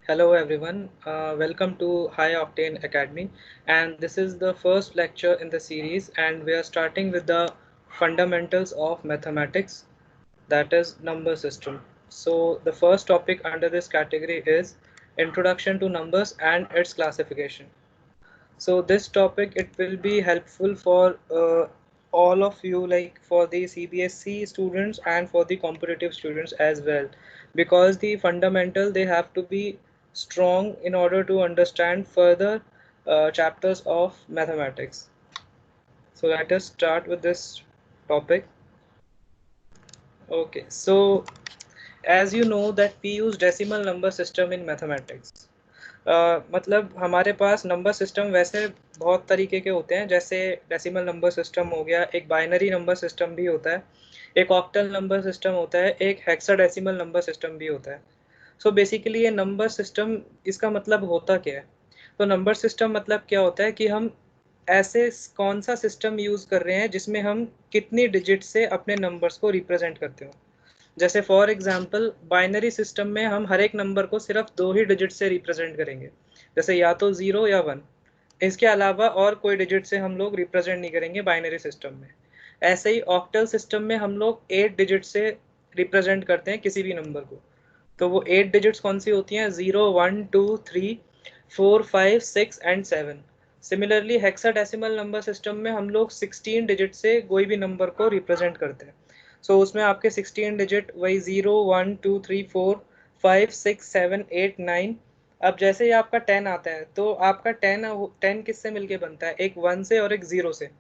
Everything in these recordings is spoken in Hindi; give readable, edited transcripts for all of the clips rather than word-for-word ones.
Hello everyone, welcome to High Octane Academy, and this is the first lecture in the series, and we are starting with the fundamentals of mathematics, that is number system. So the first topic under this category is Introduction to Numbers and its classification. So this topic, it will be helpful for all of you, like for the CBSE students and for the competitive students as well, because the fundamental, they have to be strong in order to understand further chapters of mathematics. So let us start with this topic. Okay, so as you know that we use decimal number system in mathematics. मतलब हमारे पास नंबर सिस्टम वैसे बहुत तरीके के होते हैं, जैसे डेसिमल नंबर सिस्टम हो गया, एक बाइनरी नंबर सिस्टम भी होता है, एक ऑक्टल नंबर सिस्टम होता है, एक हेक्साडेसिमल नंबर सिस्टम भी होता है. सो बेसिकली ये नंबर सिस्टम, इसका मतलब होता क्या है? तो नंबर सिस्टम मतलब क्या होता है कि हम ऐसे कौन सा सिस्टम यूज कर रहे हैं जिसमें हम कितनी डिजिट से अपने नंबर्स को रिप्रेजेंट करते हो. जैसे फॉर एग्जांपल बाइनरी सिस्टम में हम हर एक नंबर को सिर्फ 2 ही डिजिट से रिप्रेजेंट करेंगे, जैसे या तो 0 या 1. इसके अलावा और कोई डिजिट से हम लोग रिप्रेजेंट नहीं करेंगे बाइनरी सिस्टम में. ऐसे ही ऑक्टल सिस्टम में हम लोग 8 डिजिट से रिप्रेजेंट करते हैं किसी भी नंबर को. तो वो 8 डिजिट्स कौन सी होती हैं? 0 1 2 3 4 5 6 and 7. Similarly hexadecimal number system में हम लोग 16 डिजिट से कोई भी नंबर को रिप्रेजेंट करते हैं. सो उसमें आपके 16 डिजिट वही 0 1 2 3 4 5 6 7 8 9. अब जैसे ही आपका 10 आता है तो आपका 10 किससे मिलके बनता है? एक 1 से और एक 0 से.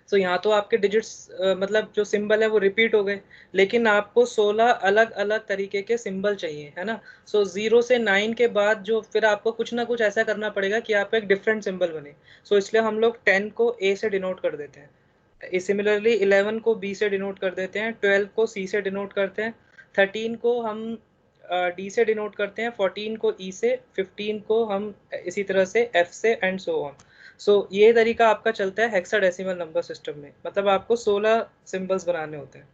सो यहाँ तो आपके डिजिट्स मतलब जो सिंबल है वो रिपीट हो गए, लेकिन आपको 16 अलग अलग तरीके के सिंबल चाहिए, है ना. सो 0 से 9 के बाद जो फिर आपको कुछ ना कुछ ऐसा करना पड़ेगा कि आप एक डिफरेंट सिंबल बने. सो इसलिए हम लोग 10 को ए से डिनोट कर देते हैं, सिमिलरली 11 को बी से डिनोट कर देते हैं, 12 को सी से डिनोट करते हैं, 13 को हम डी से डिनोट करते हैं, 14 को ई से, 15 को हम इसी तरह से एफ से एंड सो ऑन. सो ये तरीका आपका चलता है हेक्साडेसिमल नंबर सिस्टम में, मतलब आपको 16 सिंबल्स बनाने होते हैं.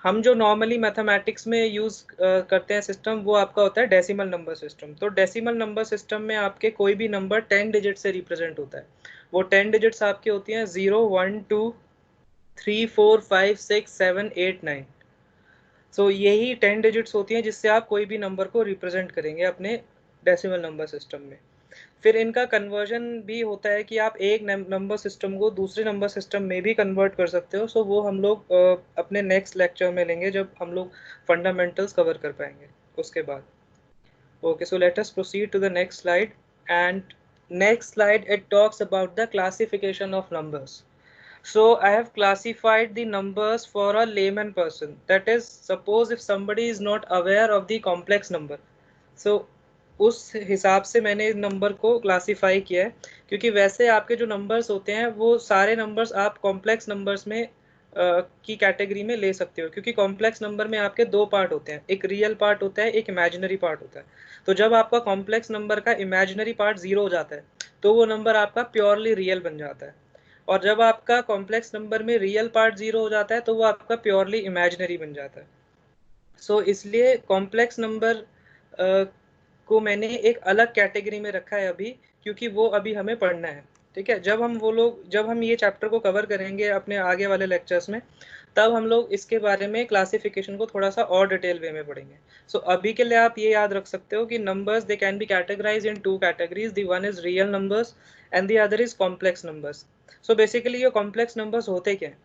हम जो नॉर्मली मैथमेटिक्स में यूज करते हैं सिस्टम, वो आपका होता है डेसिमल नंबर सिस्टम. तो डेसिमल नंबर सिस्टम में आपके कोई भी नंबर 10 डिजिट से रिप्रेजेंट होता है. वो 10 डिजिट्स आपकी होती हैं 0 1 2 3 4 5 6 7 8 9. सो यही 10 डिजिट्स होती हैं जिससे आप कोई भी नंबर को रिप्रेजेंट करेंगे अपने डेसिमल नंबर सिस्टम में. फिर इनका कन्वर्जन भी होता है कि आप एक नंबर सिस्टम को दूसरे नंबर सिस्टम में भी कन्वर्ट कर सकते हो. सो वो हम लोग अपने नेक्स्ट लेक्चर में लेंगे जब हम लोग फंडामेंटल्स कवर कर पाएंगे उसके बाद. Okay, so let us proceed to the next slide. And next slide, it talks about the classification of numbers. So I have classified the numbers for a layman person. That is, suppose if somebody is not aware of the complex number. So उस हिसाब से मैंने नंबर को क्लासीफाई किया है, क्योंकि वैसे आपके जो नंबर्स होते हैं वो सारे नंबर्स आप कॉम्प्लेक्स नंबर्स में की कैटेगरी में ले सकते हो, क्योंकि कॉम्प्लेक्स नंबर में आपके दो पार्ट होते हैं, एक रियल पार्ट होता है, एक इमेजिनरी पार्ट होता है. तो जब आपका कॉम्प्लेक्स नंबर का इमेजिनरी पार्ट 0 हो जाता है तो वो नंबर आपका प्योरली रियल बन जाता है, और जब आपका कॉम्प्लेक्स नंबर में रियल पार्ट 0 हो जाता है तो वो आपका प्योरली इमेजिनरी बन जाता है. सो इसलिए कॉम्प्लेक्स नंबर को मैंने एक अलग कैटेगरी में रखा है अभी, क्योंकि वो अभी हमें पढ़ना है. ठीक है, जब हम ये चैप्टर को कवर करेंगे अपने आगे वाले लेक्चर्स में, तब हम लोग इसके बारे में क्लासिफिकेशन को थोड़ा सा और डिटेल वे में पढ़ेंगे. सो अभी के लिए आप ये याद रख सकते हो कि numbers, they can be categorised in two categories. The one is real numbers and the other is complex numbers. So basically ये कॉम्प्लेक्स नंबर्स होते क्या हैं?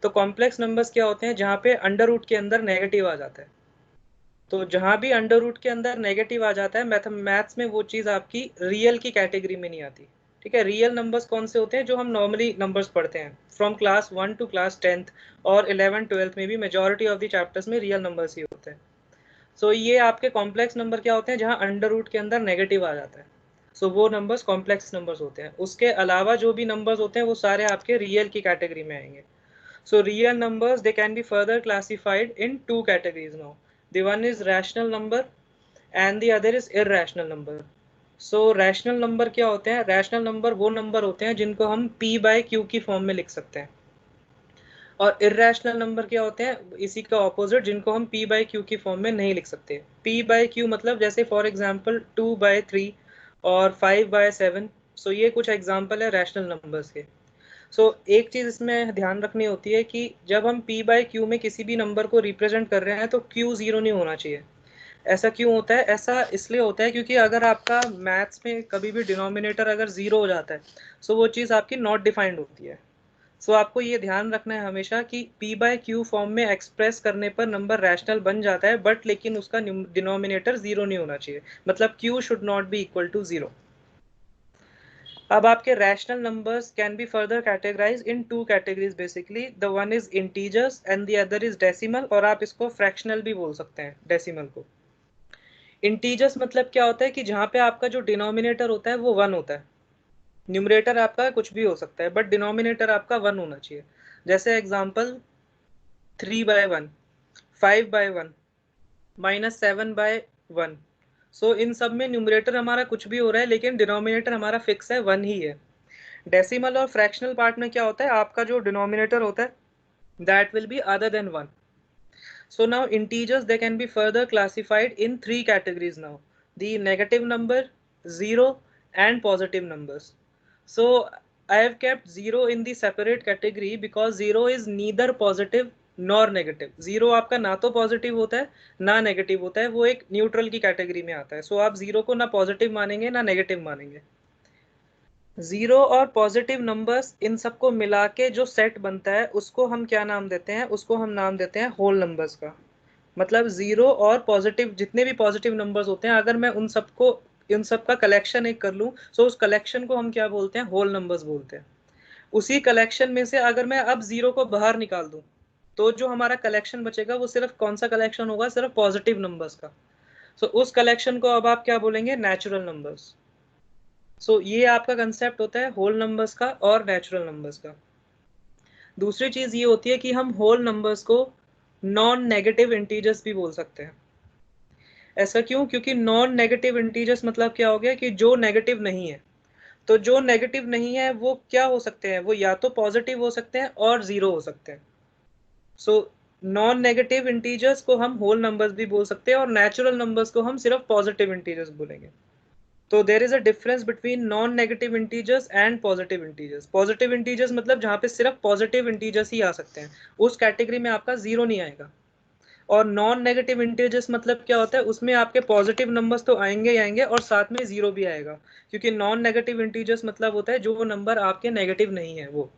तो कॉम्प्लेक्स नंबर्स क्या होते हैं? जहाँ पे अंडर रूट के अंदर नेगेटिव आ जाता है. तो जहाँ भी अंडर रूट के अंदर नेगेटिव आ जाता है, मैथ्स में वो चीज़ आपकी रियल की कैटेगरी में नहीं आती. ठीक है, रियल नंबर्स कौन से होते हैं? जो हम नॉर्मली नंबर्स पढ़ते हैं from class 1 to class 10th और 11th-12th में भी मेजॉरिटी ऑफ द चैप्टर्स में रियल नंबर्स ही होते हैं. सो ये आपके कॉम्प्लेक्स नंबर क्या होते हैं? जहाँ अंडर रूट के अंदर नेगेटिव आ जाता है. सो वो नंबर्स कॉम्प्लेक्स नंबर्स होते हैं. उसके अलावा जो भी नंबर्स होते हैं वो सारे आपके रियल की कैटेगरी में आएंगे. So real numbers, they can be further classified in two categories now. The one is rational number and the other is irrational number. So rational number क्या होते हैं? rational number वो नंबर होते हैं जिनको हम p by q की फॉर्म में लिख सकते हैं. और इर्रेशनल नंबर क्या होते हैं, इसी का ऑपोजिट, जिनको हम p बाई क्यू की फॉर्म में नहीं लिख सकते। p बाई क्यू मतलब जैसे फॉर एग्जांपल 2/3 और 5/7। सो ये कुछ एग्जांपल है रैशनल नंबर्स के। सो एक चीज इसमें ध्यान रखनी होती है कि जब हम p बाई क्यू में किसी भी नंबर को रिप्रेजेंट कर रहे हैं तो q जीरो नहीं होना चाहिए। ऐसा क्यों होता है? ऐसा इसलिए होता है क्योंकि अगर आपका मैथ्स में कभी भी डिनोमिनेटर अगर जीरो हो जाता है सो वो चीज़ आपकी नॉट डिफाइंड होती है। सो आपको ये ध्यान रखना है हमेशा कि p बाय क्यू फॉर्म में एक्सप्रेस करने पर नंबर रैशनल बन जाता है, बट लेकिन उसका डिनोमिनेटर जीरो नहीं होना चाहिए, मतलब q should not be equal to zero. अब आपके rational numbers can be further categorize in two categories basically. The one is integers and the other is decimal, और आप इसको फ्रैक्शनल भी बोल सकते हैं डेसिमल को। इंटीजर्स मतलब क्या होता है कि जहाँ पे आपका जो डिनोमिनेटर होता है वो वन होता है। न्यूमरेटर आपका कुछ भी हो सकता है बट डिनोमिनेटर आपका वन होना चाहिए। जैसे एग्जांपल 3/1, 5/1, -7/1। सो इन सब में न्यूमरेटर हमारा कुछ भी हो रहा है लेकिन डिनोमिनेटर हमारा फिक्स है, वन ही है। डेसिमल और फ्रैक्शनल पार्ट में क्या होता है, आपका जो डिनोमिनेटर होता है that will be other than one. So now integers, they can be further classified in three categories now: the negative number, zero, and positive numbers. So I have kept zero in the separate category because zero is neither positive nor negative. Zero आपका ना तो पॉजिटिव होता है ना नेगेटिव होता है, वो एक न्यूट्रल की कैटेगरी में आता है। सो आप जीरो को ना पॉजिटिव मानेंगे ना नेगेटिव मानेंगे। जीरो और पॉजिटिव नंबर्स इन सबको मिला के जो सेट बनता है उसको हम क्या नाम देते हैं, उसको हम नाम देते हैं होल नंबर्स का। मतलब जीरो और पॉजिटिव जितने भी पॉजिटिव नंबर्स होते हैं अगर मैं उन सबको इन सब का कलेक्शन एक कर लूं तो उस कलेक्शन को हम क्या बोलते हैं, होल नंबर्स बोलते हैं। उसी कलेक्शन में से अगर मैं अब जीरो को बाहर निकाल दूं तो जो हमारा कलेक्शन बचेगा वो सिर्फ कौन सा कलेक्शन होगा, सिर्फ पॉजिटिव नंबर्स का। सो उस कलेक्शन को अब आप क्या बोलेंगे, नेचुरल नंबर्स। सो ये आपका कंसेप्ट होता है होल नंबर्स का और नेचुरल नंबर्स का। दूसरी चीज ये होती है कि हम होल नंबर्स को नॉन नेगेटिव इंटीजर्स भी बोल सकते हैं। ऐसा क्यों? क्योंकि नॉन नेगेटिव इंटीजर्स मतलब क्या हो गया कि जो नेगेटिव नहीं है। तो जो नेगेटिव नहीं है वो क्या हो सकते हैं, वो या तो पॉजिटिव हो सकते हैं और जीरो हो सकते हैं। सो नॉन नेगेटिव इंटीजर्स को हम होल नंबर्स भी बोल सकते हैं और नेचुरल नंबर्स को हम सिर्फ पॉजिटिव इंटीजर्स बोलेंगे। तो there is a difference between non negative integers and positive integers. Positive integers मतलब जहाँ पे सिर्फ पॉजिटिव इंटीजर्स ही आ सकते हैं, उस कैटेगरी में आपका जीरो नहीं आएगा। और नॉन नेगेटिव इंटीजर्स मतलब क्या होता है, उसमें आपके पॉजिटिव नंबर्स तो आएंगे ही आएंगे और साथ में जीरो भी आएगा, क्योंकि नॉन नेगेटिव इंटीजर्स मतलब होता है जो नंबर आपके नेगेटिव नहीं है वो।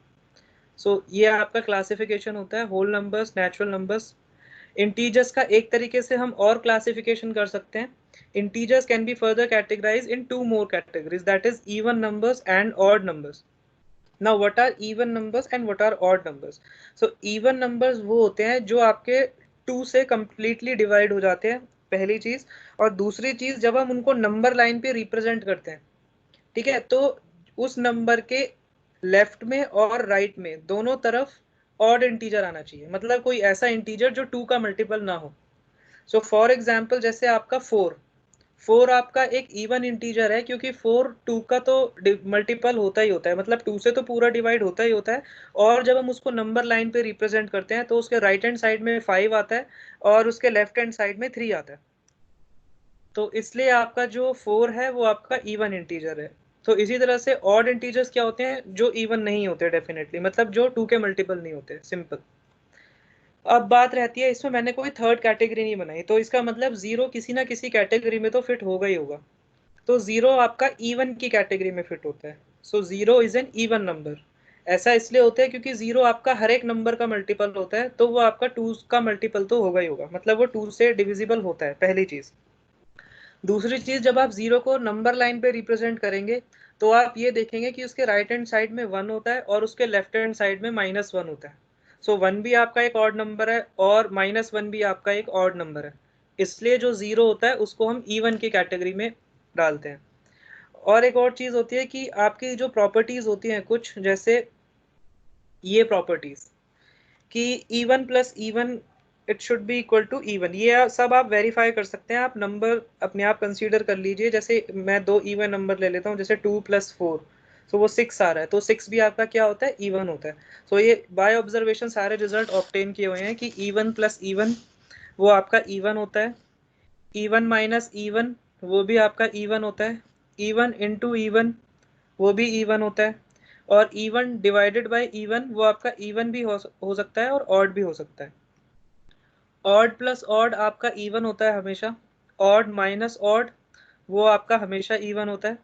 सो ये आपका क्लासिफिकेशन होता है whole numbers, natural numbers. Integers का एक तरीके से हम और क्लासिफिकेशन कर सकते हैं। Integers can be further categorize in two more categories, that is even numbers and odd numbers. Now what are even numbers and what are odd numbers? So even numbers वो होते हैं जो आपके टू से कंप्लीटली डिवाइड हो जाते हैं, पहली चीज। और दूसरी चीज, जब हम उनको नंबर लाइन पे रिप्रेजेंट करते हैं, ठीक है, तो उस नंबर के लेफ्ट में और राइट में दोनों तरफ ऑड इंटीजर आना चाहिए, मतलब कोई ऐसा इंटीजर जो टू का मल्टीपल ना हो। सो फॉर एग्जाम्पल जैसे आपका फोर, फोर आपका एक इवन इंटीजर है क्योंकि फोर टू का तो मल्टीपल होता ही होता है, मतलब टू से तो पूरा डिवाइड होता ही होता है। और जब हम उसको नंबर लाइन पे रिप्रेजेंट करते हैं तो उसके राइट हैंड साइड में फाइव आता है और उसके लेफ्ट हैंड साइड में थ्री आता है। तो इसलिए आपका जो फोर है वो आपका इवन इंटीजर है। तो इसी तरह से ऑड इंटीजर्स क्या होते हैं, जो इवन नहीं होते डेफिनेटली, मतलब जो टू के मल्टीपल नहीं होते, सिंपल। अब बात रहती है इसमें मैंने कोई थर्ड कैटेगरी नहीं बनाई, तो इसका मतलब जीरो किसी ना किसी कैटेगरी में तो फिट होगा ही होगा। तो जीरो आपका इवन की कैटेगरी में फिट होता है। So zero is an even number. ऐसा इसलिए होता है क्योंकि जीरो आपका हर एक नंबर का मल्टीपल होता है, तो वो आपका टू का मल्टीपल तो होगा ही होगा, मतलब वो टू से डिविजिबल होता है, पहली चीज। दूसरी चीज, जब आप जीरो को नंबर लाइन पे रिप्रेजेंट करेंगे तो आप ये देखेंगे कि उसके राइट हैंड साइड में वन होता है और उसके लेफ्ट हैंड साइड में -1 होता है। सो वन भी आपका एक ऑड नंबर है और -1 भी आपका एक ऑड नंबर है। इसलिए जो जीरो होता है उसको हम इवन की कैटेगरी में डालते हैं। और एक और चीज होती है कि आपकी जो प्रॉपर्टीज होती हैं कुछ, जैसे ये प्रॉपर्टीज कि even plus even it should be equal to even, ये सब आप वेरीफाई कर सकते हैं। आप नंबर अपने आप कंसीडर कर लीजिए, जैसे मैं दो इवन नंबर ले लेता हूँ, जैसे 2 + 4। सो वो 6 आ रहा है, तो 6 भी आपका क्या होता है, इवन होता है। सो ये बाय ऑब्जर्वेशन सारे रिजल्ट ऑब्टेन किए हुए हैं कि इवन प्लस इवन वो आपका इवन होता है, इवन माइनस इवन वो भी आपका इवन होता है, इवन इंटू इवन वो भी इवन होता है, और इवन डिवाइडेड बाय इवन वो आपका इवन भी हो सकता है और ऑड भी हो सकता है। ऑड प्लस ऑड आपका इवन होता है हमेशा, ऑड माइनस ऑड वो आपका हमेशा इवन होता है,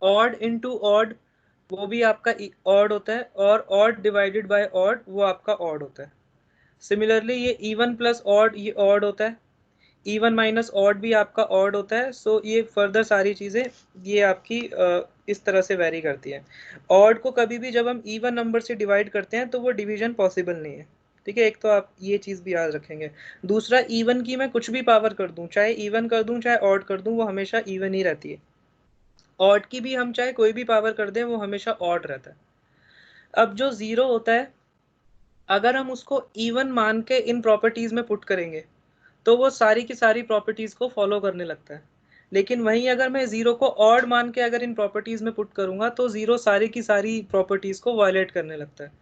ऑड इनटू ऑड वो भी आपका ऑड होता है, और ऑड डिवाइडेड बाय ऑड वो आपका ऑड होता है। सिमिलरली ये इवन प्लस ऑड ये ऑड होता है, इवन माइनस ऑड भी आपका ऑड होता है। सो ये फर्दर सारी चीजें ये आपकी इस तरह से वेरी करती है। ऑड को कभी भी जब हम इवन नंबर से डिवाइड करते हैं तो वो डिवीजन पॉसिबल नहीं है, ठीक है। एक तो आप ये चीज भी याद रखेंगे। दूसरा, इवन की मैं कुछ भी पावर कर दूं, चाहे इवन कर दूं चाहे ऑड कर दूं, वो हमेशा इवन ही रहती है। ऑड की भी हम चाहे कोई भी पावर कर दें वो हमेशा ऑड रहता है। अब जो जीरो होता है, अगर हम उसको इवन मान के इन प्रॉपर्टीज में पुट करेंगे तो वो सारी की सारी प्रॉपर्टीज को फॉलो करने लगता है। लेकिन वहीं अगर मैं जीरो को ऑड मान के अगर इन प्रॉपर्टीज में पुट करूंगा तो जीरो सारी की सारी प्रॉपर्टीज को वायलेट करने लगता है।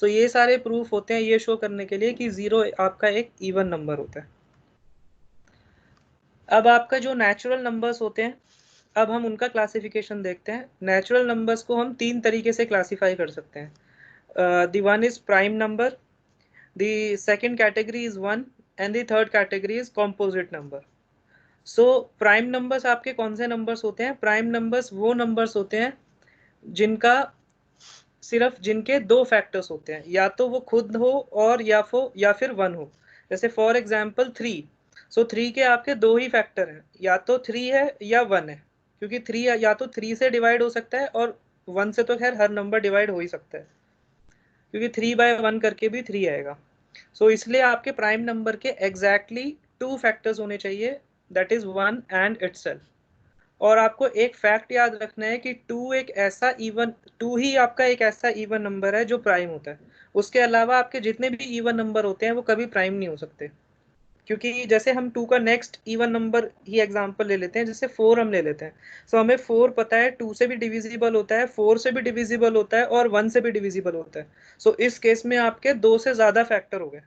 तो ये सारे प्रूफ होते हैं ये शो करने के लिए कि जीरो आपका एक इवन नंबर होता है। अब आपका जो नेचुरल नंबर्स होते हैं, अब हम उनका क्लासिफिकेशन देखते हैं। नेचुरल नंबर्स को हम 3 तरीके से क्लासीफाई कर सकते हैं। The one is prime number, the second category is one, and the third category is composite number. So prime numbers आपके कौन से नंबर्स होते हैं? प्राइम नंबर्स वो नंबर्स होते हैं जिनका सिर्फ जिनके दो फैक्टर्स होते हैं, या तो वो खुद हो और या फिर वन हो। जैसे फॉर एग्जांपल 3। सो 3 के आपके दो ही फैक्टर हैं, या तो 3 है या 1 है, क्योंकि 3 या तो 3 से डिवाइड हो सकता है, और 1 से तो खैर हर नंबर डिवाइड हो ही सकता है, क्योंकि 3/1 करके भी 3 आएगा। सो इसलिए आपके प्राइम नंबर के एग्जैक्टली 2 फैक्टर्स होने चाहिए, दैट इज 1 एंड इटसेल्फ। और आपको एक फैक्ट याद रखना है कि टू ही आपका एक ऐसा इवन नंबर है जो प्राइम होता है। उसके अलावा आपके जितने भी इवन नंबर होते हैं वो कभी प्राइम नहीं हो सकते। क्योंकि जैसे हम 2 का नेक्स्ट इवन नंबर ही एग्जांपल ले लेते हैं, जैसे 4 हम ले लेते हैं। सो हमें 4 पता है 2 से भी डिविजिबल होता है, 4 से भी डिविजिबल होता है, और 1 से भी डिविजिबल होता है। सो इस केस में आपके 2 से ज्यादा फैक्टर हो गए,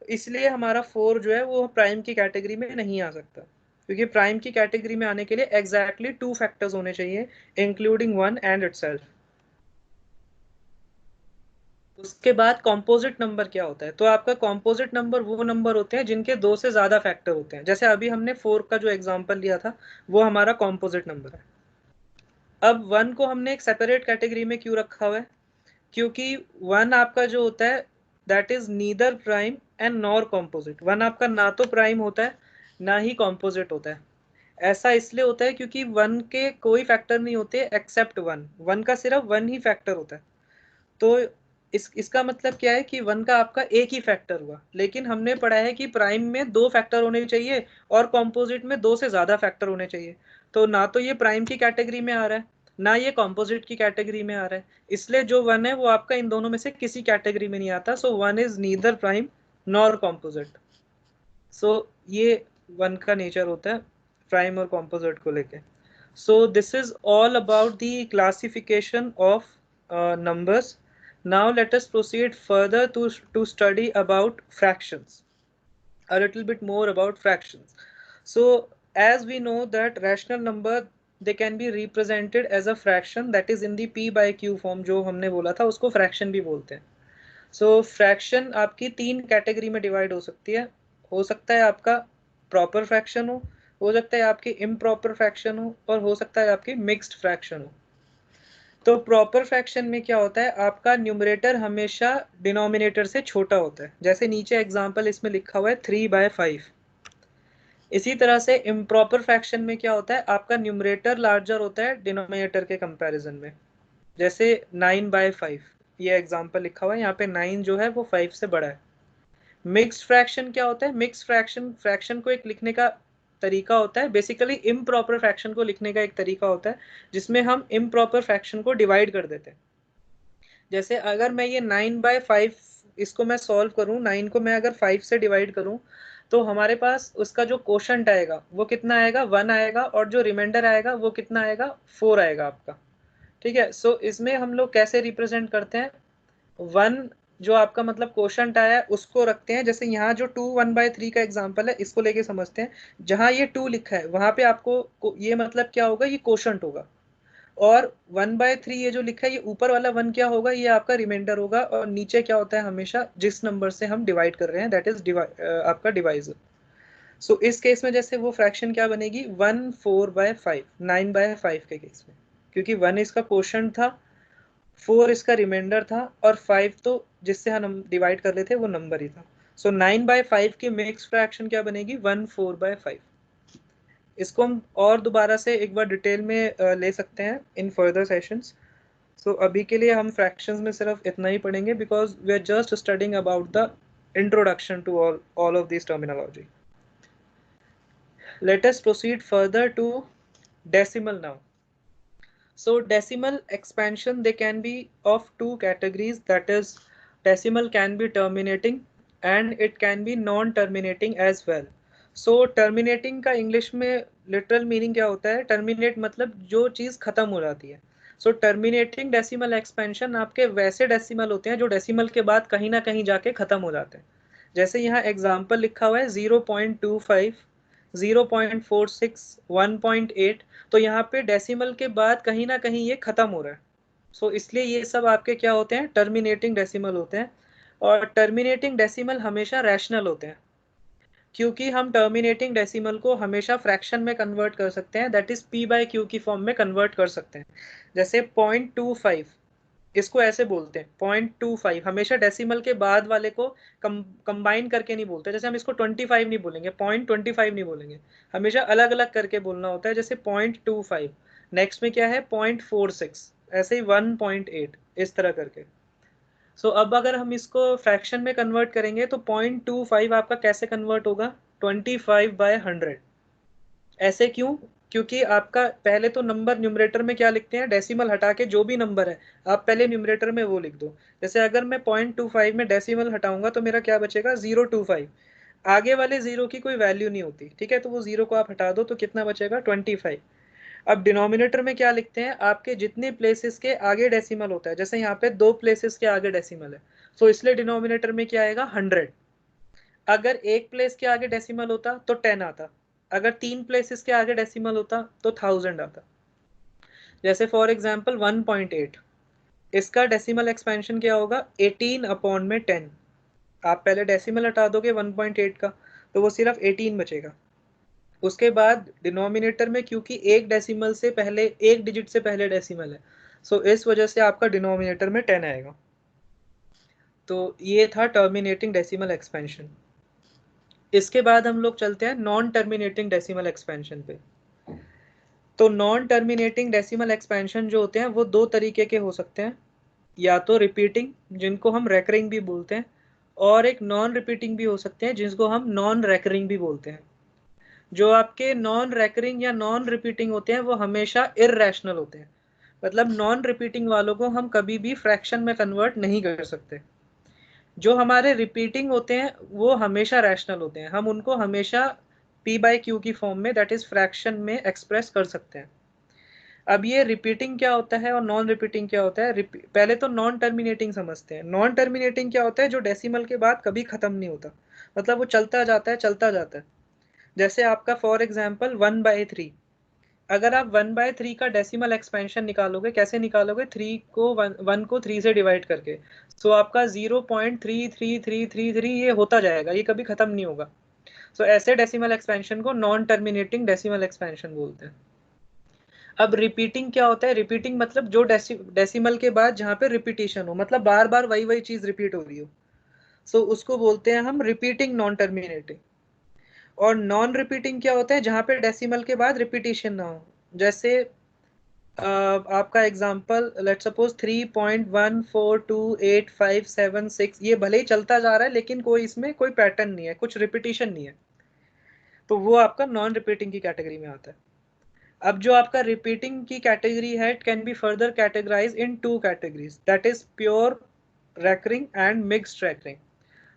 इसलिए हमारा 4 जो है वो प्राइम की कैटेगरी में नहीं आ सकता। क्योंकि प्राइम की कैटेगरी में आने के लिए एग्जैक्टली 2 फैक्टर्स होने चाहिए, इंक्लूडिंग 1 एंड इटसेल्फ। उसके बाद कॉम्पोजिट नंबर क्या होता है? तो आपका कॉम्पोजिट नंबर वो नंबर होते हैं जिनके 2 से ज्यादा फैक्टर होते हैं। जैसे अभी हमने 4 का जो एग्जांपल लिया था वो हमारा कॉम्पोजिट नंबर है। अब 1 को हमने एक सेपरेट कैटेगरी में क्यों रखा हुआ है? क्योंकि 1 आपका जो होता है that is neither prime and nor composite. 1 आपका ना तो प्राइम होता है ना ही कॉम्पोजिट होता है। ऐसा इसलिए होता है क्योंकि 1 के कोई फैक्टर नहीं होते एक्सेप्ट 1। 1 का सिर्फ 1 ही फैक्टर होता है। तो इसका मतलब क्या है कि 1 का आपका एक ही फैक्टर हुआ। लेकिन हमने पढ़ा है कि प्राइम में 2 फैक्टर होने चाहिए और कॉम्पोजिट में 2 से ज्यादा फैक्टर होने चाहिए। तो ना तो ये प्राइम की कैटेगरी में आ रहा है ना ये कॉम्पोजिट की कैटेगरी में आ रहा है, इसलिए जो 1 है वो आपका इन दोनों में से किसी कैटेगरी में नहीं आता। So 1 is neither prime nor composite. So ये 1 का नेचर होता है प्राइम और कॉम्पोजिट को लेके। So this is all about the classification of numbers. Now let us proceed further to study about fractions, a little bit more about fractions. So as we know that rational number they can be represented as a fraction, that is in the p by q form जो हमने बोला था उसको fraction भी बोलते हैं। सो फ्रैक्शन आपकी 3 कैटेगरी में डिवाइड हो सकती है। हो सकता है आपका प्रॉपर फ्रैक्शन हो सकता है आपकी इम्प्रॉपर फ्रैक्शन और हो सकता है आपकी मिक्स्ड फ्रैक्शन हो। तो प्रॉपर फ्रैक्शन में क्या होता है, आपका न्यूमरेटर हमेशा डिनोमिनेटर से छोटा होता है। जैसे नीचे एग्जांपल इसमें लिखा हुआ है 3/5। इसी तरह से इम्प्रॉपर फ्रैक्शन में क्या होता है, आपका न्यूमरेटर लार्जर होता है डिनोमिनेटर के कंपैरिजन में। जैसे 9/5 ये एग्जांपल लिखा हुआ है, यहाँ पे 9 जो है वो 5 से बड़ा है। मिक्स्ड फ्रैक्शन क्या होता है? मिक्स्ड फ्रैक्शन को एक लिखने का तरीका होता है, बेसिकली इम्प्रॉपर फ्रैक्शन को लिखने का एक तरीका होता है जिसमें हम इम्प्रॉपर फ्रैक्शन को डिवाइड कर देते हैं। जैसे अगर मैं ये 9/5 इसको मैं सॉल्व करूं, 9 को मैं अगर 5 से डिवाइड करूं तो हमारे पास उसका जो कोशंट आएगा वो कितना आएगा, 1 आएगा, और जो रिमाइंडर आएगा वो कितना आएगा, 4 आएगा आपका। ठीक है। सो इसमें हम लोग कैसे रिप्रेजेंट करते हैं, 1 जो आपका मतलब क्वोशंट आया है उसको रखते हैं, जैसे यहाँ जो 2 1/3 का एग्जांपल है इसको लेके समझते हैं, जहां ये 2 लिखा है वहां पे आपको ये मतलब क्या होगा, ये क्वोशंट होगा, और 1/3 ये जो लिखा है ये ऊपर वाला 1 क्या होगा, ये आपका रिमाइंडर होगा, और नीचे क्या होता है हमेशा जिस नंबर से हम डिवाइड कर रहे हैं दैट इज आपका डिवाइजर। सो इस केस में जैसे वो फ्रैक्शन क्या बनेगी, 1/4/5, 9/5 के केस में, क्योंकि 1 इसका क्वोशंट था, 4 इसका रिमाइंडर था, और 5 तो जिससे हम डिवाइड कर रहे थे वो नंबर ही था। सो 9/5 की मिक्स फ्रैक्शन क्या बनेगी, 1/4/5। इसको हम और दोबारा से एक बार डिटेल में ले सकते हैं इन फर्दर सेशंस। सो अभी के लिए हम फ्रैक्शंस में सिर्फ इतना ही पढ़ेंगे, because we are just studying about the introduction to all of these terminology. Let us proceed further to decimal now. So decimal expansion, they can be of two categories, that is decimal can be terminating and it can be non-terminating as well. So terminating का इंग्लिश में लिटरल मीनिंग क्या होता है, टर्मिनेट मतलब जो चीज खत्म हो जाती है। सो टर्मिनेटिंग डेसिमल एक्सपेंशन आपके वैसे डेसिमल होते हैं जो डेसिमल के बाद कहीं ना कहीं जाके खत्म हो जाते हैं। जैसे यहाँ एग्जाम्पल लिखा हुआ है 0.25, 0.46, 1.8, तो यहाँ पे डेसिमल के बाद कहीं ना कहीं ये खत्म हो रहा है। सो इसलिए ये सब आपके क्या होते हैं, टर्मिनेटिंग डेसिमल होते हैं। और टर्मिनेटिंग डेसिमल हमेशा रैशनल होते हैं, क्योंकि हम टर्मिनेटिंग डेसिमल को हमेशा फ्रैक्शन में कन्वर्ट कर सकते हैं, दैट इज p/q की फॉर्म में कन्वर्ट कर सकते हैं। जैसे 0.25 इसको ऐसे बोलते हैं 0.25, हमेशा डेसिमल के बाद वाले को कंबाइन करके नहीं बोलते। जैसे हम इसको 25 नहीं बोलेंगे, 0.25 नहीं बोलेंगे, हमेशा अलग अलग करके बोलना होता है। जैसे 0.25, नेक्स्ट में क्या है 0.46, ऐसे ही 1.8, इस तरह करके। सो अब अगर हम इसको फ्रैक्शन में कन्वर्ट करेंगे तो 0.25 आपका कैसे कन्वर्ट होगा, 25/100। ऐसे क्यों, क्योंकि आपका पहले तो नंबर न्यूमरेटर में क्या लिखते हैं, डेसिमल हटा के जो भी नंबर है आप पहले न्यूमरेटर में वो लिख दो। जैसे अगर मैं 0.25 में डेसिमल हटाऊंगा तो मेरा क्या बचेगा, 025, आगे वाले जीरो की कोई वैल्यू नहीं होती, ठीक है, तो वो जीरो को आप हटा दो तो कितना बचेगा, 25। अब डिनोमिनेटर में क्या लिखते हैं, आपके जितने प्लेसेस के आगे डेसिमल होता है, जैसे यहाँ पे 2 प्लेसेस के आगे डेसिमल है, सो इसलिए डिनोमिनेटर में क्या आएगा, 100। अगर एक प्लेस के आगे डेसिमल होता तो 10 आता, अगर 3 प्लेसेस के आगे डेसिमल होता तो 1000 आता। जैसे फॉर एग्जांपल 1.8, इसका डेसिमल एक्सपेंशन क्या होगा, 18/10। आप पहले डेसिमल हटा दोगे 1.8 का तो वो सिर्फ 18 बचेगा। उसके बाद डिनोमिनेटर में क्योंकि एक डेसिमल से पहले, एक डिजिट से पहले डेसिमल है, सो इस वजह से आपका डिनोमिनेटर में 10 आएगा। तो ये था टर्मिनेटिंग डेसिमल एक्सपेंशन। इसके बाद हम लोग चलते हैं नॉन टर्मिनेटिंग डेसिमल एक्सपेंशन पे। तो नॉन टर्मिनेटिंग डेसिमल एक्सपेंशन जो होते हैं वो दो तरीके के हो सकते हैं, या तो रिपीटिंग जिनको हम रेकरिंग भी बोलते हैं, और एक नॉन रिपीटिंग भी हो सकते हैं जिसको हम नॉन रेकरिंग भी बोलते हैं। जो आपके नॉन रेकरिंग या नॉन रिपीटिंग होते हैं वो हमेशा इररेशनल होते हैं, मतलब नॉन रिपीटिंग वालों को हम कभी भी फ्रैक्शन में कन्वर्ट नहीं कर सकते। जो हमारे रिपीटिंग होते हैं वो हमेशा रैशनल होते हैं, हम उनको हमेशा p/q की फॉर्म में दैट इज फ्रैक्शन में एक्सप्रेस कर सकते हैं। अब ये रिपीटिंग क्या होता है और नॉन रिपीटिंग क्या होता है, पहले तो नॉन टर्मिनेटिंग समझते हैं। नॉन टर्मिनेटिंग क्या होता है, जो डेसिमल के बाद कभी खत्म नहीं होता, मतलब वो चलता जाता है चलता जाता है। जैसे आपका फॉर एग्जाम्पल 1/3, अगर आप 1/3 का डेसिमल एक्सपेंशन निकालोगे, कैसे निकालोगे, 3 को 1 को 3 से डिवाइड करके, सो आपका 0.3333 ये होता जाएगा, ये कभी खत्म नहीं होगा। सो ऐसे डेसिमल एक्सपेंशन को नॉन टर्मिनेटिंग डेसिमल एक्सपेंशन बोलते हैं। अब रिपीटिंग क्या होता है, रिपीटिंग मतलब जो डेसिमल के बाद जहाँ पे रिपीटेशन हो, मतलब बार बार वही वही चीज रिपीट हो रही हो, सो उसको बोलते हैं हम रिपीटिंग नॉन टर्मिनेटिंग। और नॉन रिपीटिंग क्या होता है, जहाँ पे डेसिमल के बाद रिपीटेशन ना हो। जैसे आपका एग्जांपल लेट्स सपोज 3.142856, ये भले ही चलता जा रहा है लेकिन कोई इसमें कोई पैटर्न नहीं है, कुछ रिपीटेशन नहीं है, तो वो आपका नॉन रिपीटिंग की कैटेगरी में आता है। अब जो आपका रिपीटिंग की कैटेगरी है, it can be further categorize in 2 categories, that is pure recurring and mixed recurring.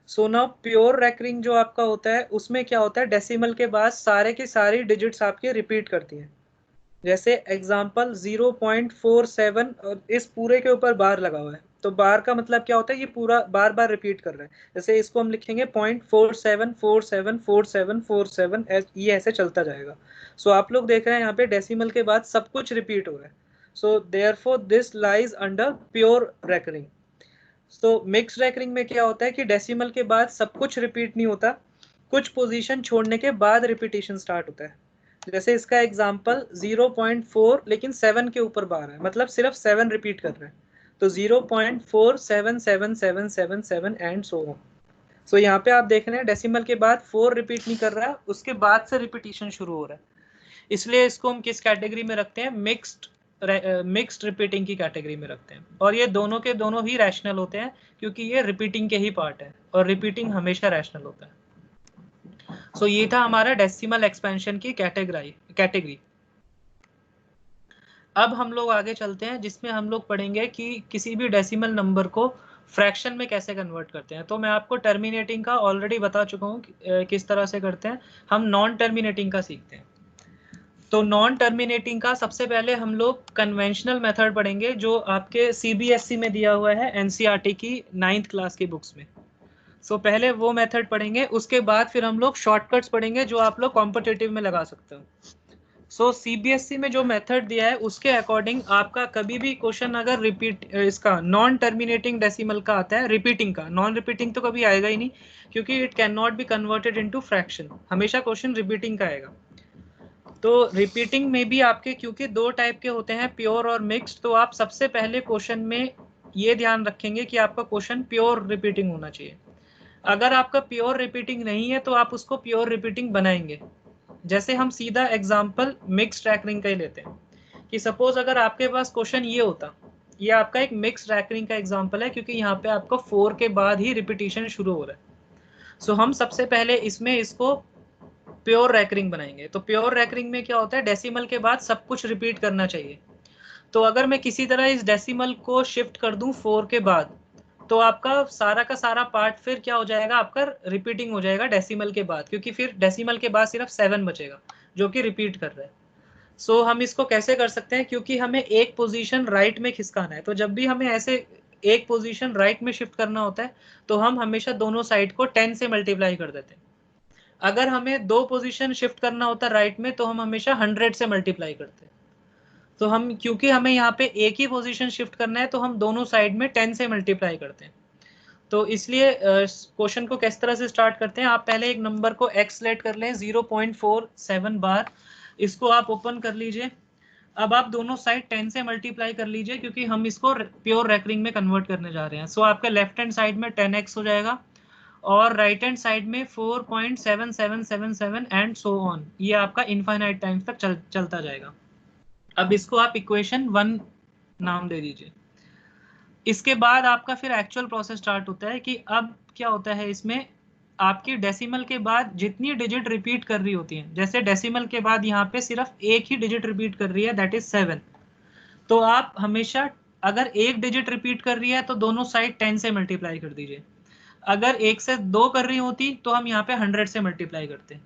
So now pure recurring जो आपका होता है उसमें क्या होता है, डेसिमल के बाद सारे की सारी डिजिट्स आपके रिपीट करती हैं, जैसे एग्जाम्पल 0.47 और इस पूरे के ऊपर बार लगा हुआ है, तो बार का मतलब क्या होता है, ये पूरा बार बार रिपीट कर रहा है। जैसे इसको हम लिखेंगे 0.47474747, ये ऐसे चलता जाएगा। सो आप लोग देख रहे हैं यहाँ पे डेसिमल के बाद सब कुछ रिपीट हो रहा है। So therefore this lies under pure recurring. So mix recurring में क्या होता है कि डेसिमल के बाद सब कुछ रिपीट नहीं होता, कुछ पोजीशन छोड़ने के बाद रिपीटेशन स्टार्ट होता है। जैसे इसका एग्जांपल 0.4 लेकिन 7 के ऊपर बार है, मतलब सिर्फ 7 रिपीट कर रहे हैं, तो 0.477777 एंड सो ऑन। सो यहाँ पे आप देख रहे हैं डेसिमल के बाद 4 रिपीट नहीं कर रहा है, उसके बाद से रिपीटेशन शुरू हो रहा है। इसलिए इसको हम किस कैटेगरी में रखते हैं, मिक्स्ड रिपीटिंग की कैटेगरी में रखते हैं। और ये दोनों के दोनों ही रैशनल होते हैं, क्योंकि ये रिपीटिंग के ही पार्ट है और रिपीटिंग हमेशा रैशनल होता है। सो ये था हमारा डेसिमल एक्सपेंशन की कैटेगरी। अब हम लोग आगे चलते हैं, जिसमें हम लोग पढ़ेंगे कि किसी भी डेसिमल नंबर को फ्रैक्शन में कैसे कन्वर्ट करते हैं। तो मैं आपको टर्मिनेटिंग का ऑलरेडी बता चुका हूँ किस तरह से करते हैं। हम नॉन टर्मिनेटिंग का सीखते हैं। तो नॉन टर्मिनेटिंग का सबसे पहले हम लोग कन्वेंशनल मेथड पढ़ेंगे, जो आपके सीबीएसई में दिया हुआ है एनसीईआरटी की 9th क्लास की बुक्स में। सो पहले वो मेथड पढ़ेंगे, उसके बाद फिर हम लोग शॉर्टकट्स पढ़ेंगे जो आप लोग कॉम्पिटिटिव में लगा सकते हो। सो सीबीएसई में जो मेथड दिया है उसके अकॉर्डिंग आपका कभी भी क्वेश्चन अगर रिपीट इसका नॉन टर्मिनेटिंग डेसिमल का आता है, रिपीटिंग का, नॉन रिपीटिंग तो कभी आएगा ही नहीं, क्योंकि it can not be converted into fraction, हमेशा क्वेश्चन रिपीटिंग का आएगा। तो रिपीटिंग में भी आपके क्योंकि दो टाइप के होते हैं, प्योर और मिक्स्ड, तो आप सबसे पहले क्वेश्चन में ये ध्यान रखेंगे कि आपका क्वेश्चन प्योर रिपीटिंग होना चाहिए। अगर आपका प्योर रिपीटिंग नहीं है तो आप उसको प्योर रिपीटिंग बनाएंगे। जैसे हम सीधा एग्जांपल मिक्स्ड रैकरिंग का ही लेते हैं कि सपोज अगर आपके पास क्वेश्चन ये होता, ये आपका एक मिक्स्ड रैकरिंग का एग्जांपल है, क्योंकि यहाँ पे आपका 4 के बाद ही रिपीटिशन शुरू हो रहा है। सो हम सबसे पहले इसमें इसको प्योर रैकरिंग बनाएंगे। तो प्योर रैकरिंग में क्या होता है, डेसिमल के बाद सब कुछ रिपीट करना चाहिए। तो अगर मैं किसी तरह इस डेसिमल को शिफ्ट कर दूं 4 के बाद, तो आपका सारा का सारा पार्ट फिर क्या हो जाएगा, आपका रिपीटिंग हो जाएगा डेसिमल के बाद, क्योंकि फिर डेसिमल के बाद सिर्फ 7 बचेगा जो कि रिपीट कर रहा है। सो हम इसको कैसे कर सकते हैं, क्योंकि हमें एक पोजीशन राइट में खिसकाना है, तो जब भी हमें ऐसे एक पोजीशन राइट में शिफ्ट करना होता है तो हम हमेशा दोनों साइड को 10 से मल्टीप्लाई कर देते हैं। अगर हमें दो पोजीशन शिफ्ट करना होता है राइट में तो हम हमेशा 100 से मल्टीप्लाई करते हैं। तो हम क्योंकि हमें यहाँ पे एक ही पोजीशन शिफ्ट करना है तो हम दोनों साइड में 10 से मल्टीप्लाई करते हैं। तो इसलिए क्वेश्चन को किस तरह से स्टार्ट करते हैं, आप पहले एक नंबर को x सेलेक्ट कर लें 0.47 बार, इसको आप ओपन कर लीजिए। अब आप दोनों साइड 10 से मल्टीप्लाई कर लीजिए, क्योंकि हम इसको प्योर रैकरिंग में कन्वर्ट करने जा रहे हैं। सो आपके लेफ्ट हैंड साइड में 10x हो जाएगा और राइट हैंड साइड में 4.7777 एंड सो ऑन, ये आपका इनफाइनाइट टाइम्स तक चलता जाएगा। अब इसको आप इक्वेशन 1 नाम दे दीजिए। इसके बाद आपका फिर एक्चुअल प्रोसेस स्टार्ट होता है कि अब क्या होता है इसमें, आपकी डेसिमल के बाद जितनी डिजिट रिपीट कर रही होती हैं, जैसे डेसिमल के बाद यहाँ पे सिर्फ एक ही डिजिट रिपीट कर रही है, दैट इज 7। तो आप हमेशा अगर एक डिजिट रिपीट कर रही है तो दोनों साइड 10 से मल्टीप्लाई कर दीजिए। अगर एक से दो कर रही होती तो हम यहाँ पे 100 से मल्टीप्लाई करते हैं।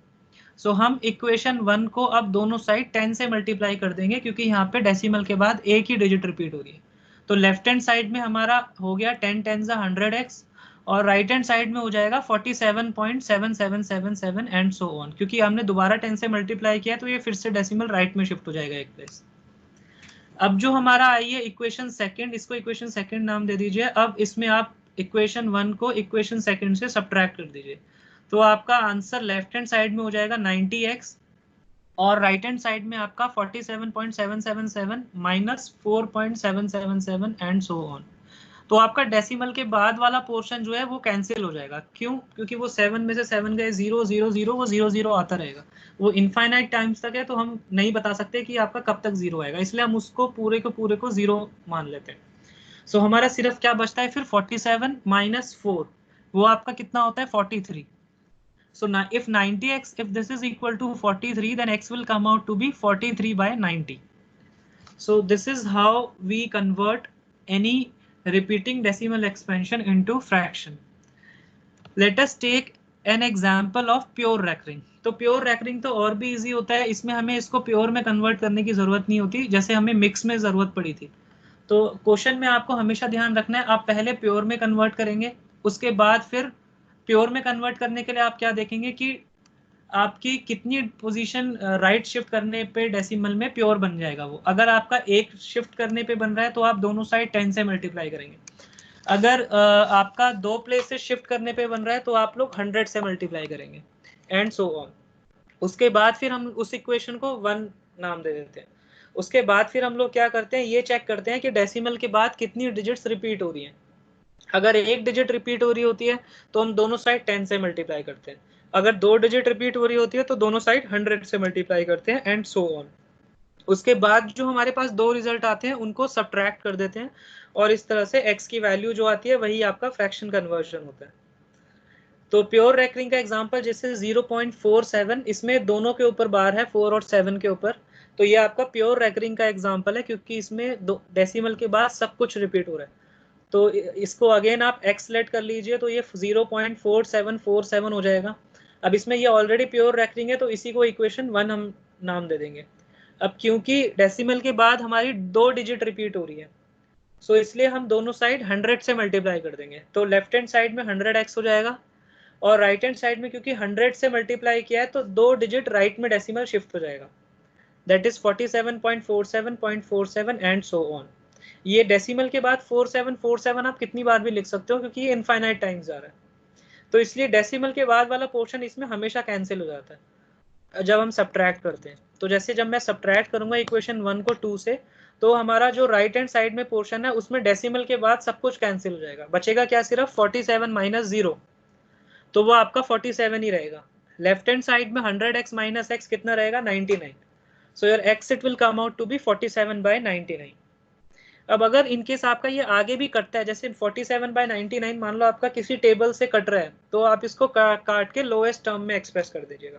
सो हम इक्वेशन 1 को अब दोनों साइड 10 से मल्टीप्लाई कर देंगे, क्योंकि यहाँ पे डेसिमल के बाद एक ही डिजिट रिपीट हो रही है। तो लेफ्ट हैंड साइड में हमारा हो गया 10 10 100x और राइट हैंड साइड में हो जाएगा 47.7777 एंड सो ऑन, क्योंकि हमने दोबारा 10 से मल्टीप्लाई किया तो ये फिर से डेसिमल राइट में शिफ्ट हो जाएगा एक प्लेस। अब जो हमारा आई है इक्वेशन सेकंड, इसको इक्वेशन सेकंड नाम दे दीजिए। अब इसमें आप इक्वेशन 1 को इक्वेशन सेकंड से सब्ट्रैक्ट कर दीजिए, तो आपका आंसर लेफ्ट हैंड साइड में हो जाएगा 90x और राइट हैंड साइड में आपका 47.777 माइनस 4.777 एंड सो ऑन। तो आपका डेसिमल के बाद वाला पोर्शन जो है वो कैंसिल हो जाएगा। क्यों? क्योंकि वो 7 में से 7 गए 0 0 0, वो 0 0 आता रहेगा। वो इनफाइनाइट टाइम्स तक है, तो हम नहीं बता सकते कि आपका कब तक 0 आएगा, इसलिए हम उसको पूरे को 0 मान लेते हैं। सो हमारा सिर्फ क्या बचता है फिर 47 माइनस 4, वो आपका कितना होता है 43। So now if 90x, if this is equal to 43, then x will come out to be 43 by 90. So this is how we convert any repeating decimal expansion into fraction. Let us take an example of pure recurring. तो प्योर रैकरिंग तो और भी इजी होता है, इसमें हमें इसको प्योर में कन्वर्ट करने की जरूरत नहीं होती, जैसे हमें मिक्स में जरूरत पड़ी थी। तो क्वेश्चन में आपको हमेशा ध्यान रखना है, आप पहले प्योर में कन्वर्ट करेंगे, उसके बाद फिर प्योर में कन्वर्ट करने के लिए आप क्या देखेंगे कि आपकी कितनी पोजीशन राइट शिफ्ट करने पे डेसिमल में प्योर बन जाएगा वो। अगर आपका एक शिफ्ट करने पे बन रहा है तो आप दोनों साइड 10 से मल्टीप्लाई करेंगे। अगर आपका 2 प्लेसेस शिफ्ट करने पे बन रहा है तो आप लोग 100 से मल्टीप्लाई करेंगे, एंड सो ऑन। उसके बाद फिर हम उस इक्वेशन को 1 नाम दे देते हैं। उसके बाद फिर हम लोग क्या करते हैं, ये चेक करते हैं कि डेसिमल के बाद कितनी डिजिट्स रिपीट हो रही हैं। अगर एक डिजिट रिपीट हो रही होती है तो हम दोनों साइड 10 से मल्टीप्लाई करते हैं। अगर 2 डिजिट रिपीट हो रही होती है तो दोनों साइड 100 से मल्टीप्लाई करते हैं, एंड सो ऑन। उसके बाद जो हमारे पास 2 रिजल्ट आते हैं उनको सब्ट्रैक्ट कर देते हैं, और इस तरह से x की वैल्यू जो आती है वही आपका फ्रैक्शन कन्वर्जन होता है। तो प्योर रैकरिंग का एग्जांपल जैसे 0.47, इसमें दोनों के ऊपर बार है, 4 और 7 के ऊपर, तो ये आपका प्योर रैकरिंग का एग्जांपल है, क्योंकि इसमें डेसिमल के बाद सब कुछ रिपीट हो रहा है। तो इसको अगेन आप x लेट कर लीजिए, तो ये 0.4747 हो जाएगा। अब इसमें ये ऑलरेडी प्योर रैकरिंग है तो इसी को इक्वेशन 1 हम नाम दे देंगे। अब क्योंकि डेसिमल के बाद हमारी 2 डिजिट रिपीट हो रही है, सो इसलिए हम दोनों साइड 100 से मल्टीप्लाई कर देंगे, तो लेफ्ट हैंड साइड में 100x हो जाएगा, और राइट हैंड साइड में क्योंकि 100 से मल्टीप्लाई किया है तो 2 डिजिट राइट में डेसिमल शिफ्ट हो जाएगा, that is 47.47.47 and so on. ये डेसिमल के बाद 4747 आप कितनी बार भी लिख सकते हो, क्योंकि ये इनफाइनाइट टाइम्स जा रहा है, तो इसलिए डेसिमल के बाद वाला पोर्शन इसमें हमेशा कैंसिल हो जाता है जब हम सब्ट्रैक्ट करते हैं। तो जैसे जब मैं सब्ट्रैक्ट करूंगा इक्वेशन 1 को 2 से, तो हमारा जो राइट हैंड साइड में पोर्शन है उसमें डेसिमल के बाद सब कुछ कैंसिल हो जाएगा, बचेगा क्या, सिर्फ 47 माइनस 0, तो वो आपका 47 ही रहेगा। लेफ्ट हैंड साइड में 100x माइनस x कितना रहेगा, 99, so your x it will come out to be 47/99। अब अगर इनकेस आपका ये आगे भी कटता है, जैसे 47/99 मान लो आपका किसी टेबल से कट रहा है, तो आप इसको काट के लोएस्ट टर्म में एक्सप्रेस कर दीजिएगा।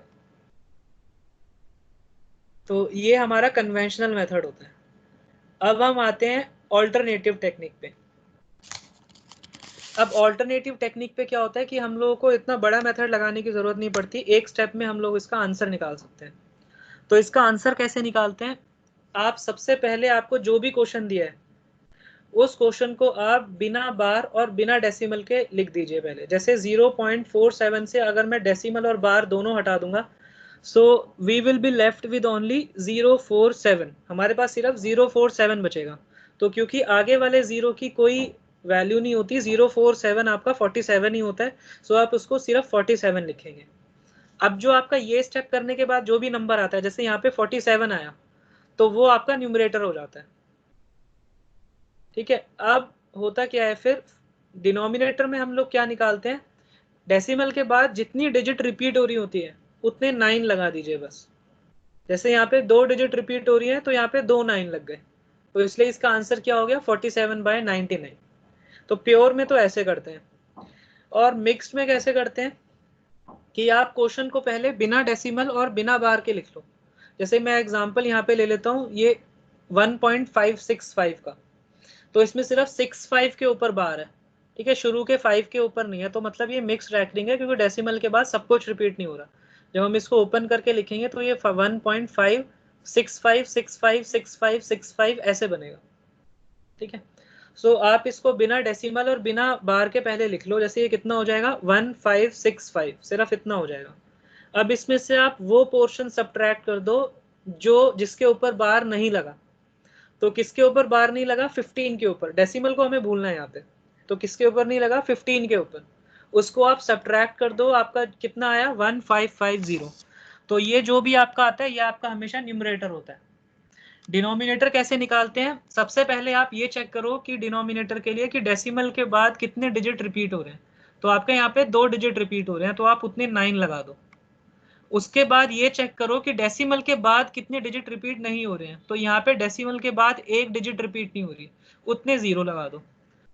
तो ये हमारा कन्वेंशनल मेथड होता है। अब हम आते हैं ऑल्टरनेटिव टेक्निक पे। अब ऑल्टरनेटिव टेक्निक पे क्या होता है कि हम लोगों को इतना बड़ा मेथड लगाने की जरूरत नहीं पड़ती, एक स्टेप में हम लोग इसका आंसर निकाल सकते हैं। तो इसका आंसर कैसे निकालते हैं, आप सबसे पहले आपको जो भी क्वेश्चन दिया है उस क्वेश्चन को आप बिना बार और बिना डेसिमल के लिख दीजिए पहले। जैसे 0.47 से अगर मैं डेसिमल और बार दोनों हटा दूंगा, so we will be left with only 047, हमारे पास सिर्फ 047 बचेगा। तो क्योंकि आगे वाले जीरो की कोई वैल्यू नहीं होती, 047 आपका 47 ही होता है, सो आप उसको सिर्फ 47 लिखेंगे। अब जो आपका ये स्टेप करने के बाद जो भी नंबर आता है, जैसे यहाँ पे 47 आया, तो वो आपका न्यूमरेटर हो जाता है, ठीक है। अब होता क्या है फिर, डिनोमिनेटर में हम लोग क्या निकालते हैं, डेसिमल के बाद जितनी डिजिट रिपीट हो रही होती है उतने 9 लगा दीजिए बस। जैसे यहाँ पे 2 डिजिट रिपीट हो रही है तो यहाँ पे 2 9 लग गए, तो इसलिए इसका आंसर क्या हो गया, 47/99। तो प्योर में तो ऐसे करते हैं, और मिक्स्ड में कैसे करते हैं कि आप क्वेश्चन को पहले बिना डेसिमल और बिना बार के लिख लो। जैसे मैं एग्जांपल यहाँ पे ले लेता हूँ, ये 1.565 का, तो इसमें सिर्फ 65 के ऊपर बार है, ठीक है, शुरू के 5 के ऊपर नहीं है, तो मतलब ये मिक्स रैकरिंग है, क्योंकि डेसिमल के बाद सब कुछ रिपीट नहीं हो रहा। जब हम इसको ओपन करके लिखेंगे तो ये 1.565656565 ऐसे बनेगा, ठीक है। सो आप इसको बिना डेसिमल और बिना बार के पहले लिख लो। जैसे ये कितना हो जाएगा, 1565, सिर्फ इतना हो जाएगा। अब इसमें से आप वो पोर्शन सब्ट्रैक्ट कर दो जो जिसके ऊपर बार नहीं लगा। तो किसके ऊपर बार नहीं लगा, 15 के ऊपर, डेसिमल को हमें भूलना है यहाँ पे, तो किसके ऊपर नहीं लगा, 15 के ऊपर, उसको आप सब्ट्रैक्ट कर दो, आपका कितना आया, 1550। तो ये जो भी आपका आता है ये आपका हमेशा न्यूमरेटर होता है। डिनोमिनेटर कैसे निकालते हैं, सबसे पहले आप ये चेक करो कि डिनोमिनेटर के लिए कि डेसिमल के बाद कितने डिजिट रिपीट हो रहे हैं, तो आपके यहाँ पे 2 डिजिट रिपीट हो रहे हैं, तो आप उतने 9 लगा दो। उसके बाद ये चेक करो कि डेसिमल के बाद कितने डिजिट रिपीट नहीं हो रहे हैं, तो यहाँ पे डेसिमल के बाद एक डिजिट रिपीट नहीं हो रही, उतने 0 लगा दो।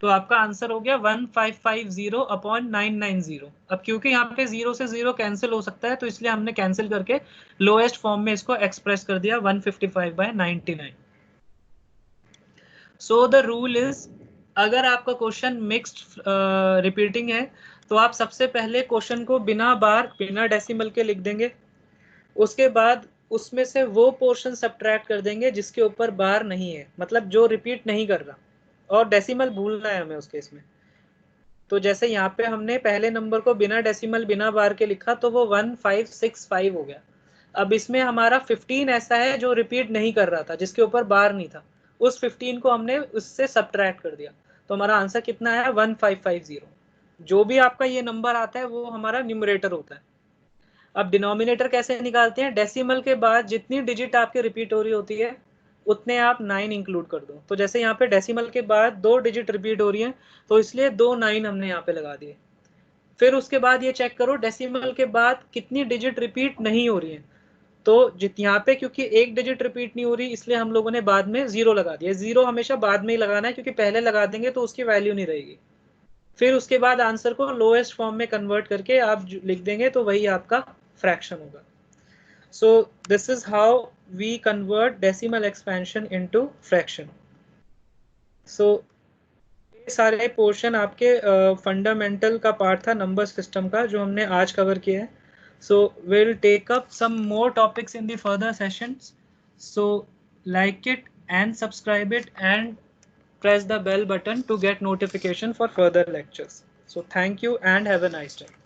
तो आपका आंसर हो गया 1550/990। अब क्योंकि यहाँ पे 0 से 0 कैंसिल हो सकता है, तो इसलिए हमने कैंसिल करके लोएस्ट फॉर्म में इसको एक्सप्रेस कर दिया 155/99। सो द रूल इज, अगर आपका क्वेश्चन मिक्स्ड रिपीटिंग है तो आप सबसे पहले क्वेश्चन को बिना बार बिना डेसिमल के लिख देंगे, उसके बाद उसमें से वो पोर्शन सब्ट्रैक्ट कर देंगे जिसके ऊपर बार नहीं है, मतलब जो रिपीट नहीं कर रहा, और डेसिमल भूलना है हमें उस केस में। तो जैसे यहाँ पे हमने पहले नंबर को बिना डेसिमल बिना बार के लिखा तो वो 1565 हो गया। अब इसमें हमारा 15 ऐसा है जो रिपीट नहीं कर रहा था, जिसके ऊपर बार नहीं था, उस 15 को हमने उससे सब्ट्रैक्ट कर दिया, तो हमारा आंसर कितना है 1550। जो भी आपका ये नंबर आता है वो हमारा न्यूमरेटर होता है। अब डिनोमिनेटर कैसे निकालते हैं, डेसिमल के बाद जितनी डिजिट आपके रिपीट हो रही होती है उतने आप 9 इंक्लूड कर दो। तो जैसे यहाँ पे डेसिमल के बाद 2 डिजिट रिपीट हो रही है तो इसलिए 2 9 हमने यहाँ पे लगा दिए। फिर उसके बाद ये चेक करो डेसिमल के बाद कितनी डिजिट रिपीट नहीं हो रही है, तो यहाँ पे क्योंकि एक डिजिट रिपीट नहीं हो रही इसलिए हम लोगों ने बाद में 0 लगा दिया। 0 हमेशा बाद में ही लगाना है क्योंकि पहले लगा देंगे तो उसकी वैल्यू नहीं रहेगी। फिर उसके बाद आंसर को लोएस्ट फॉर्म में कन्वर्ट करके आप लिख देंगे तो वही आपका फ्रैक्शन होगा। So this is how we convert decimal expansion into fraction. So ये सारे पोर्शन आपके फंडामेंटल का पार्ट था नंबर सिस्टम का जो हमने आज कवर किया है। So we'll take up some more topics in the further sessions. So like it and subscribe it and press the bell button to get notification for further lectures. So thank you and have a nice day.